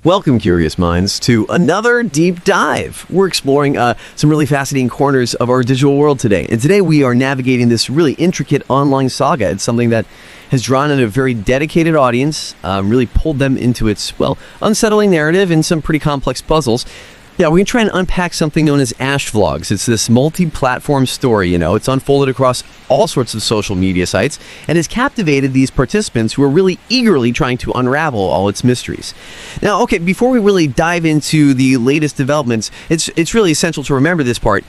Welcome, curious minds, to another deep dive. We're exploring some really fascinating corners of our digital world today. And today we are navigating this really intricate online saga. It's something that has drawn in a very dedicated audience, really pulled them into its, well, unsettling narrative and some pretty complex puzzles. Yeah, we're going to try and unpack something known as AshVlogs. It's this multi-platform story, It's unfolded across all sorts of social media sites and has captivated these participants who are really eagerly trying to unravel all its mysteries. Now, okay, before we really dive into the latest developments, it's really essential to remember this part.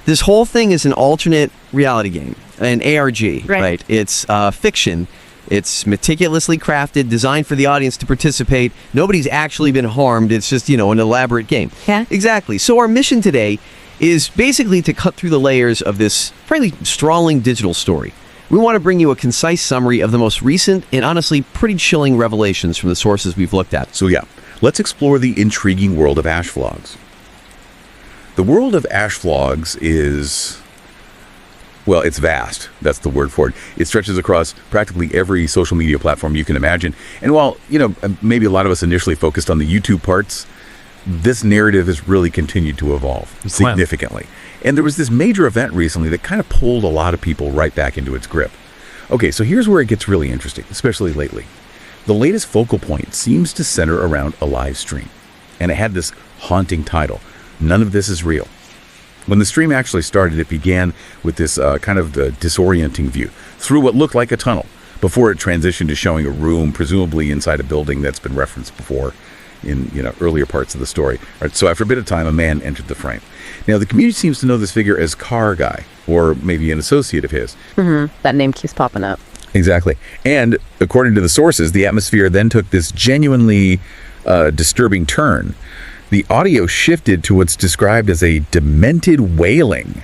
This whole thing is an alternate reality game, an ARG, right? It's fiction. It's meticulously crafted, designed for the audience to participate. Nobody's actually been harmed. It's just, an elaborate game. Yeah. Exactly. So our mission today is basically to cut through the layers of this fairly sprawling digital story. We want to bring you a concise summary of the most recent and honestly pretty chilling revelations from the sources we've looked at. So yeah, let's explore the intriguing world of AshVlogs. The world of AshVlogs is... well, it's vast. That's the word for it. It stretches across practically every social media platform you can imagine. And while, maybe a lot of us initially focused on the YouTube parts, this narrative has really continued to evolve significantly. And there was this major event recently that kind of pulled a lot of people right back into its grip. Okay, so here's where it gets really interesting, especially lately. The latest focal point seems to center around a live stream. And it had this haunting title, "None of This is Real." When the stream actually started, it began with this kind of disorienting view through what looked like a tunnel before it transitioned to showing a room, presumably inside a building that's been referenced before in earlier parts of the story. All right, so after a bit of time, a man entered the frame. Now, the community seems to know this figure as Car Guy, or maybe an associate of his. Mm-hmm. That name keeps popping up. Exactly. And according to the sources, the atmosphere then took this genuinely disturbing turn. The audio shifted to what's described as a demented wailing.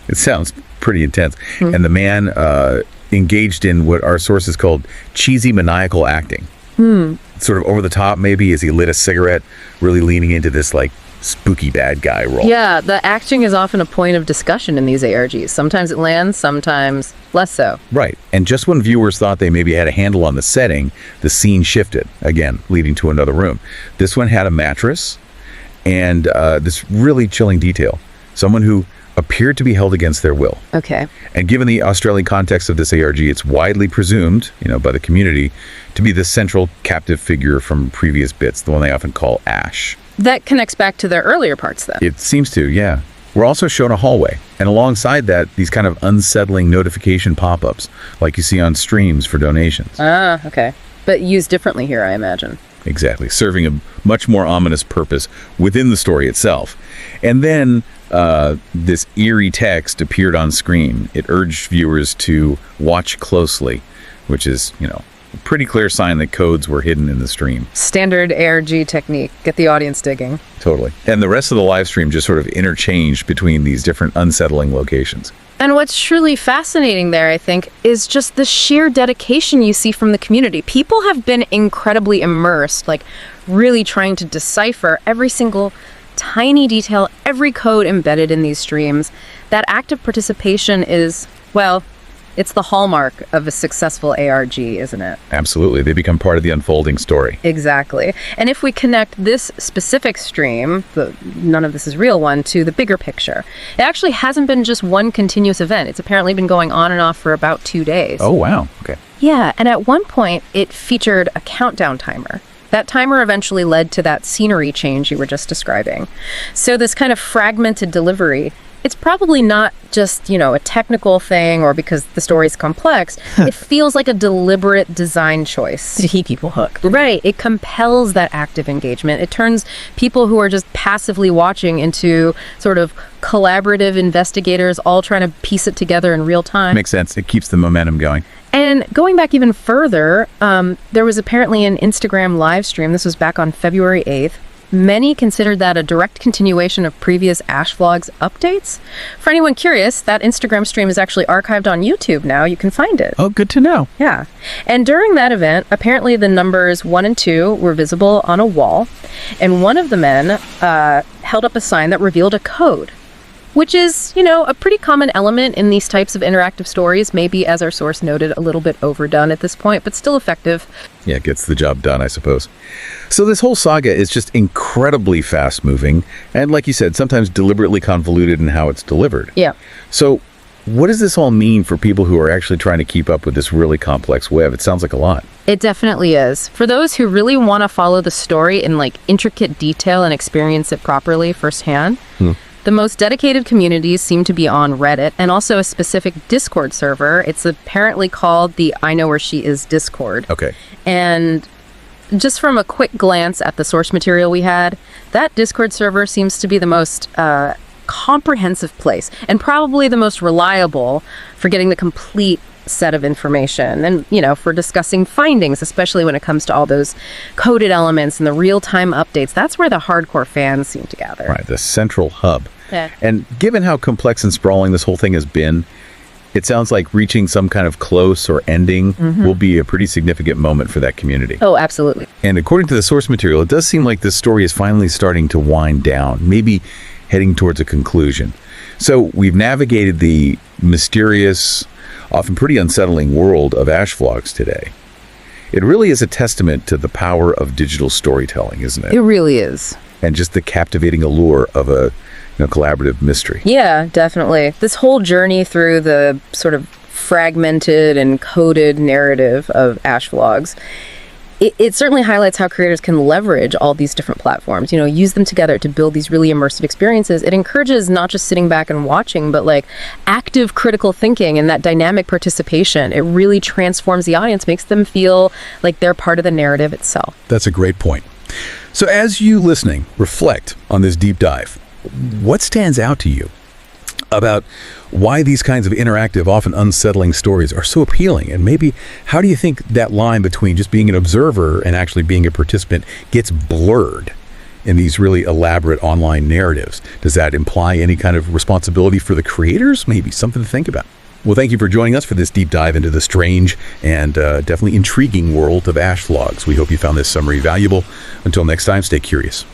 It sounds pretty intense. Mm-hmm. And the man engaged in what our sources called cheesy maniacal acting. Sort of over the top, maybe, as he lit a cigarette, really leaning into this, spooky bad guy role. Yeah, the acting is often a point of discussion in these ARGs. Sometimes it lands, sometimes less so. Right. And just when viewers thought they maybe had a handle on the setting, the scene shifted, again, leading to another room. This one had a mattress, and this really chilling detail. Someone who appeared to be held against their will. Okay. And given the Australian context of this ARG, it's widely presumed, by the community, to be the central captive figure from previous bits, the one they often call Ash. That connects back to their earlier parts, then. It seems to, yeah. We're also shown a hallway, and alongside that, these kind of unsettling notification pop-ups, like you see on streams for donations. Ah, okay. But used differently here, I imagine. Exactly, serving a much more ominous purpose within the story itself. And then this eerie text appeared on screen. It urged viewers to watch closely, which is, a pretty clear sign that codes were hidden in the stream. Standard ARG technique. Get the audience digging. Totally. And the rest of the live stream just sort of interchanged between these different unsettling locations. And what's truly fascinating there, I think, is just the sheer dedication you see from the community. People have been incredibly immersed, really trying to decipher every single tiny detail, every code embedded in these streams. That active participation is, well, it's the hallmark of a successful ARG, isn't it? Absolutely. They become part of the unfolding story. Exactly. And if we connect this specific stream, the None of This is Real one, to the bigger picture, it actually hasn't been just one continuous event. It's apparently been going on and off for about 2 days. Oh, wow. Okay. Yeah, and at one point, it featured a countdown timer. That timer eventually led to that scenery change you were just describing. So this kind of fragmented delivery, it's probably not just, a technical thing or because the story's complex. It feels like a deliberate design choice. To keep people hooked. Right. It compels that active engagement. It turns people who are just passively watching into sort of collaborative investigators all trying to piece it together in real time. Makes sense. It keeps the momentum going. And going back even further, there was apparently an Instagram live stream. This was back on February 8th. Many considered that a direct continuation of previous AshVlogs updates. For anyone curious, that Instagram stream is actually archived on YouTube now. You can find it. Oh, good to know. Yeah. And during that event, apparently the numbers 1 and 2 were visible on a wall. And one of the men held up a sign that revealed a code, which is, a pretty common element in these types of interactive stories, maybe, as our source noted, a little bit overdone at this point, but still effective. Yeah, gets the job done, I suppose. So this whole saga is just incredibly fast-moving, and like you said, sometimes deliberately convoluted in how it's delivered. Yeah. So what does this all mean for people who are actually trying to keep up with this really complex web? It sounds like a lot. It definitely is. For those who really want to follow the story in like intricate detail and experience it properly firsthand, the most dedicated communities seem to be on Reddit and also a specific Discord server. It's apparently called the I Know Where She Is Discord. Okay. And just from a quick glance at the source material we had, that Discord server seems to be the most comprehensive place and probably the most reliable for getting the complete set of information and, you know, for discussing findings, especially when it comes to all those coded elements and the real-time updates. That's where the hardcore fans seem to gather. Right, the central hub. Yeah. And given how complex and sprawling this whole thing has been, it sounds like reaching some kind of close or ending will be a pretty significant moment for that community. Oh, absolutely. And according to the source material, it does seem like this story is finally starting to wind down, maybe heading towards a conclusion. So we've navigated the mysterious, often pretty unsettling world of AshVlogs today. It really is a testament to the power of digital storytelling, isn't it? It really is. And just the captivating allure of a collaborative mystery. Yeah, definitely. This whole journey through the sort of fragmented and coded narrative of AshVlogs, it certainly highlights how creators can leverage all these different platforms, you know, use them together to build these really immersive experiences. It encourages not just sitting back and watching, but like active critical thinking and that dynamic participation. It really transforms the audience, makes them feel like they're part of the narrative itself. That's a great point. So as you listening, reflect on this deep dive, what stands out to you about why these kinds of interactive, often unsettling stories are so appealing? And maybe how do you think that line between just being an observer and actually being a participant gets blurred in these really elaborate online narratives? Does that imply any kind of responsibility for the creators? Maybe something to think about. Well, thank you for joining us for this deep dive into the strange and definitely intriguing world of AshVlogs. We hope you found this summary valuable. Until next time, stay curious.